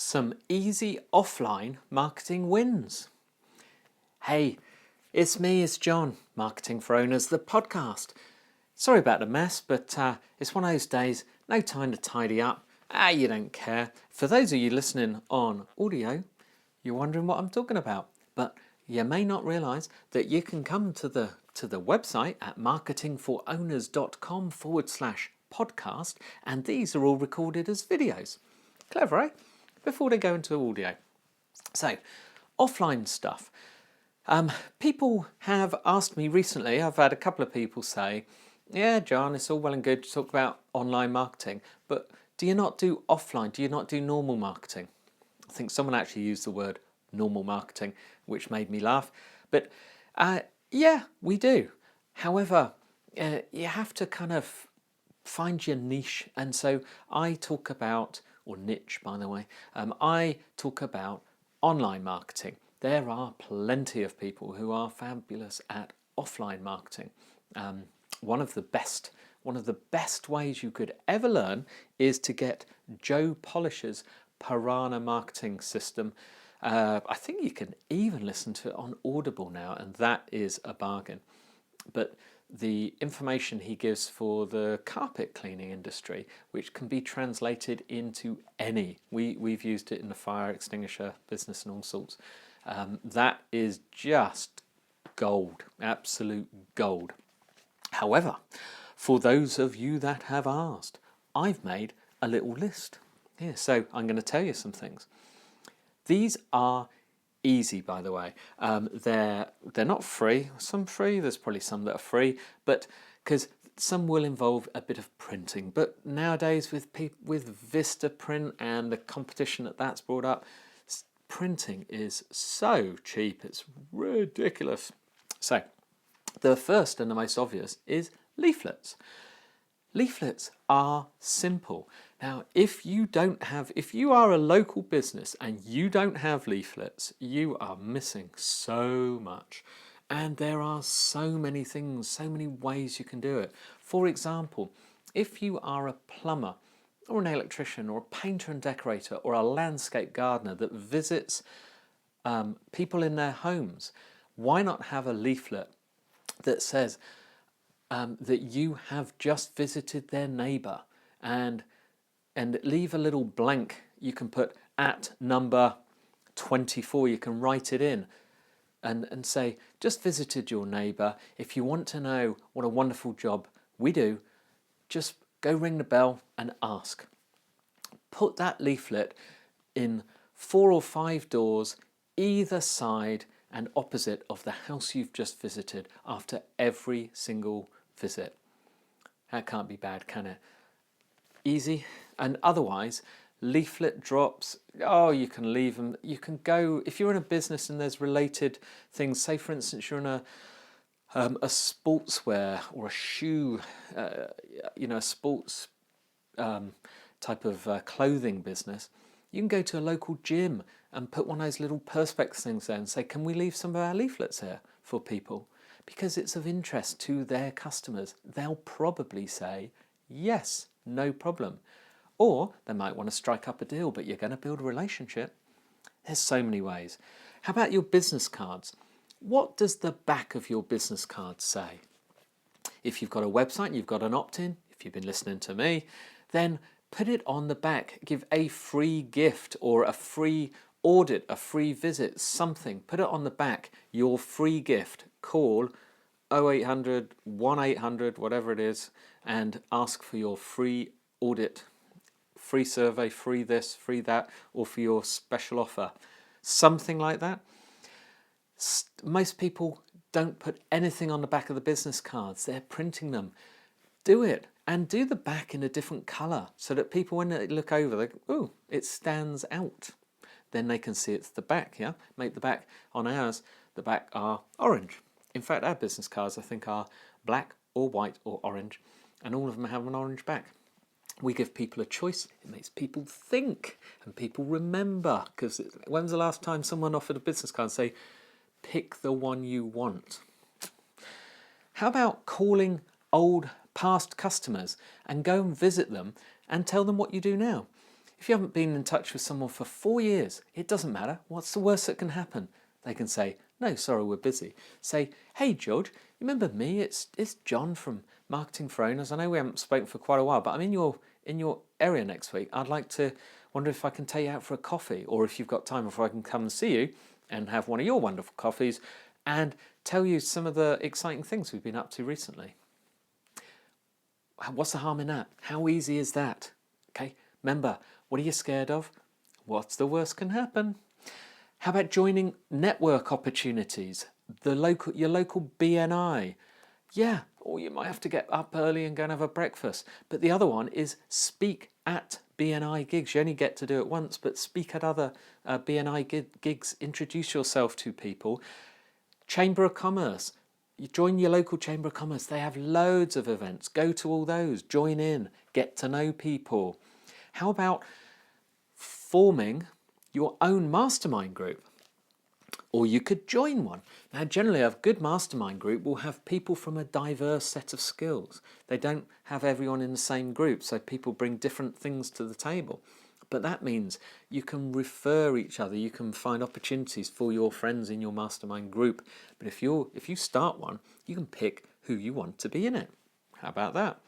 some easy offline marketing wins. Hey, it's me, it's John, Marketing for Owners, the podcast. Sorry about the mess, but it's one of those days, no time to tidy up. You don't care. For those of you listening on audio, you're wondering what I'm talking about, but you may not realise that you can come to the website at marketingforowners.com/podcast, and these are all recorded as videos. Clever, eh? Before they go into audio. So, offline stuff. People have asked me recently, I've had a couple of people say, yeah, John, it's all well and good to talk about online marketing, but do you not do offline? Do you not do normal marketing? I think someone actually used the word normal marketing, which made me laugh. But yeah, we do. However, you have to kind of find your niche. And so I talk about, or niche by the way, I talk about online marketing. There are plenty of people who are fabulous at offline marketing. One of the best ways you could ever learn is to get Joe Polish's Piranha marketing system. I think you can even listen to it on Audible now, and that is a bargain. But the information he gives for the carpet cleaning industry, which can be translated into any, we've used it in the fire extinguisher business and all sorts, that is just gold, absolute gold. However, for those of you that have asked, I've made a little list here, so I'm going to tell you some things. These are easy, by the way. They're not free. Some free. There's probably some that are free, but because some will involve a bit of printing. But nowadays, with Vistaprint and the competition that's brought up, printing is so cheap. It's ridiculous. So, the first and the most obvious is leaflets. Leaflets are simple. Now, if you are a local business and you don't have leaflets, you are missing so much. And there are so many things, so many ways you can do it. For example, if you are a plumber or an electrician or a painter and decorator or a landscape gardener that visits people in their homes, why not have a leaflet that says that you have just visited their neighbour, and leave a little blank. You can put at number 24, you can write it in and say, just visited your neighbour. If you want to know what a wonderful job we do, just go ring the bell and ask. Put that leaflet in 4 or 5 doors either side and opposite of the house you've just visited after every single visit. That can't be bad, can it? Easy. And otherwise, leaflet drops, you can leave them. You can go, if you're in a business and there's related things, say for instance you're in a sportswear or a shoe, a sports type of clothing business, you can go to a local gym and put one of those little perspex things there and say, can we leave some of our leaflets here for people? Because it's of interest to their customers. They'll probably say, yes, no problem. Or they might want to strike up a deal, but you're going to build a relationship. There's so many ways. How about your business cards? What does the back of your business card say? If you've got a website and you've got an opt-in, if you've been listening to me, then put it on the back. Give a free gift or a free audit, a free visit, something. Put it on the back, your free gift. Call 0800 1800, whatever it is, and ask for your free audit, free survey, free this, free that, or for your special offer. Something like that. Most people don't put anything on the back of the business cards. They're printing them. Do it, and do the back in a different colour so that people, when they look over, they go, oh, it stands out. Then they can see it's the back, yeah? Make the back, on ours, the back are orange. In fact, our business cards, I think, are black or white or orange, and all of them have an orange back. We give people a choice. It makes people think and people remember, because when's the last time someone offered a business card and say, pick the one you want? How about calling past customers and go and visit them and tell them what you do now? If you haven't been in touch with someone for 4 years, it doesn't matter. What's the worst that can happen? They can say, no, sorry, we're busy. Say, hey, George, you remember me? It's John from Marketing for Owners. I know we haven't spoken for quite a while, but I'm in your area next week. I'd like to wonder if I can take you out for a coffee, or if you've got time, if I can come and see you and have one of your wonderful coffees and tell you some of the exciting things we've been up to recently. What's the harm in that? How easy is that? Okay, remember, what are you scared of? What's the worst can happen? How about joining network opportunities? Your local BNI. Yeah, or you might have to get up early and go and have a breakfast. But the other one is speak at BNI gigs. You only get to do it once, but speak at other BNI gigs. Introduce yourself to people. Chamber of Commerce. You join your local Chamber of Commerce. They have loads of events. Go to all those. Join in. Get to know people. How about forming your own mastermind group? Or you could join one. Now, generally, a good mastermind group will have people from a diverse set of skills. They don't have everyone in the same group, so people bring different things to the table. But that means you can refer each other. You can find opportunities for your friends in your mastermind group. But if you start one, you can pick who you want to be in it. How about that?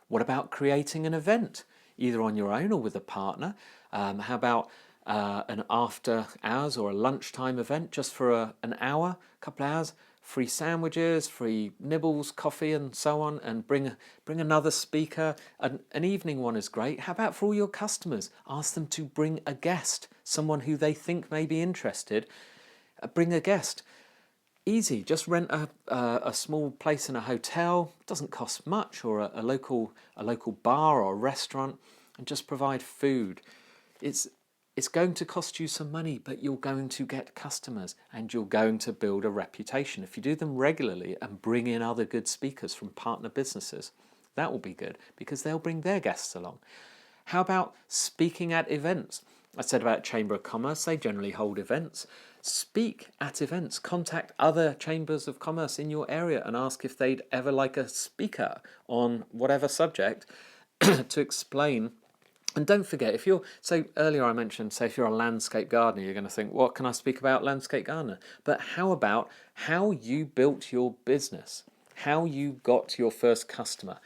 What about creating an event, either on your own or with a partner? How about an after hours or a lunchtime event just for an hour, a couple of hours, free sandwiches, free nibbles, coffee and so on, and bring another speaker. An evening one is great. How about for all your customers? Ask them to bring a guest, someone who they think may be interested. Bring a guest. Easy, just rent a small place in a hotel. Doesn't cost much, or a local bar or restaurant, and just provide food. It's going to cost you some money, but you're going to get customers and you're going to build a reputation. If you do them regularly and bring in other good speakers from partner businesses, that will be good because they'll bring their guests along. How about speaking at events? I said about Chamber of Commerce, they generally hold events. Speak at events. Contact other chambers of commerce in your area and ask if they'd ever like a speaker on whatever subject to explain. And don't forget, earlier I mentioned, say if you're a landscape gardener, you're going to think, what can I speak about landscape gardener? But how about how you built your business? How you got your first customer?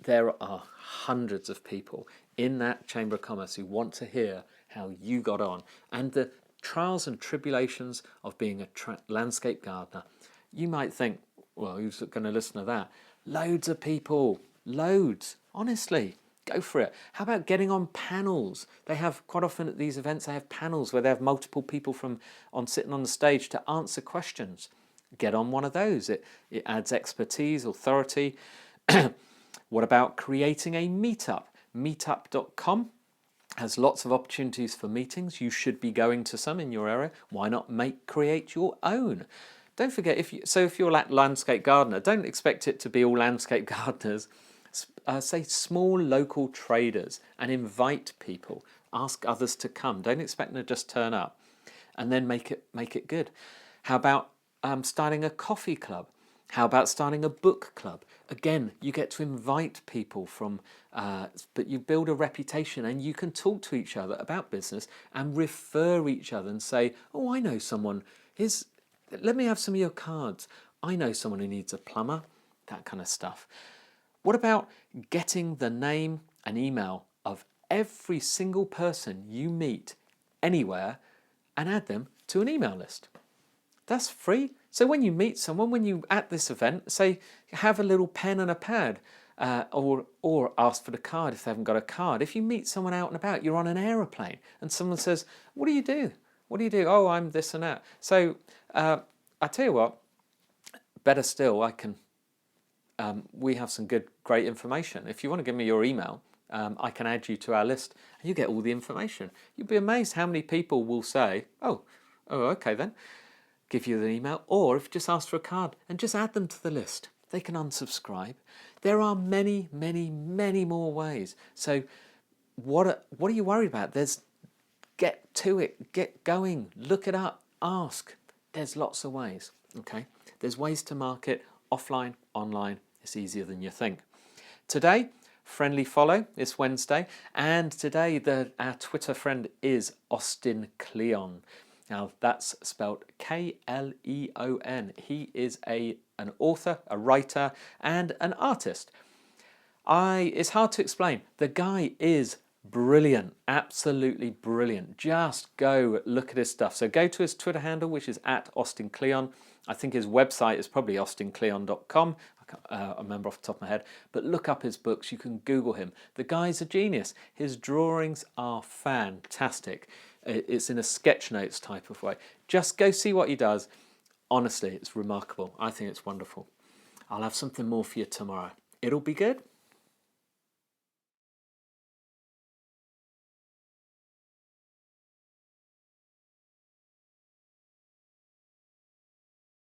There are hundreds of people in that Chamber of Commerce who want to hear how you got on and the trials and tribulations of being a landscape gardener. You might think, well, who's going to listen to that? Loads of people, loads, honestly. Go for it. How about getting on panels? They have quite often at these events, they have panels where they have multiple people sitting on the stage to answer questions. Get on one of those. It adds expertise, authority. What about creating a meetup? Meetup.com has lots of opportunities for meetings. You should be going to some in your area. Why not create your own? Don't forget, if you're a landscape gardener, don't expect it to be all landscape gardeners. Say small local traders and invite people. Ask others to come. Don't expect them to just turn up, and then make it good. How about starting a coffee club? How about starting a book club? Again, you get to invite people but you build a reputation and you can talk to each other about business and refer each other and say, oh, I know someone. Let me have some of your cards. I know someone who needs a plumber. That kind of stuff. What about getting the name and email of every single person you meet anywhere and add them to an email list? That's free. So when you meet someone, when you at this event, say have a little pen and a pad, or ask for the card if they haven't got a card. If you meet someone out and about, you're on an aeroplane, and someone says, "What do you do? What do you do?" "Oh, I'm this and that." So I tell you what, better still, we have some great information. If you want to give me your email, I can add you to our list, and you get all the information. You'll be amazed how many people will say, "Oh, okay then." Give you the email, or if you just ask for a card and just add them to the list. They can unsubscribe. There are many, many, many more ways. So what are you worried about? Get to it, get going, look it up, ask. There's lots of ways, okay? There's ways to market offline, online. It's easier than you think. Today, friendly follow this Wednesday. And today our Twitter friend is Austin Kleon. Now that's spelled Kleon. He is an author, a writer, and an artist. It's hard to explain. The guy is brilliant, absolutely brilliant. Just go look at his stuff. So go to his Twitter handle, which is @AustinCleon. I think his website is probably austincleon.com. I can't remember off the top of my head, but look up his books. You can Google him. The guy's a genius. His drawings are fantastic. It's in a sketch notes type of way. Just go see what he does. Honestly, it's remarkable. I think it's wonderful. I'll have something more for you tomorrow. It'll be good.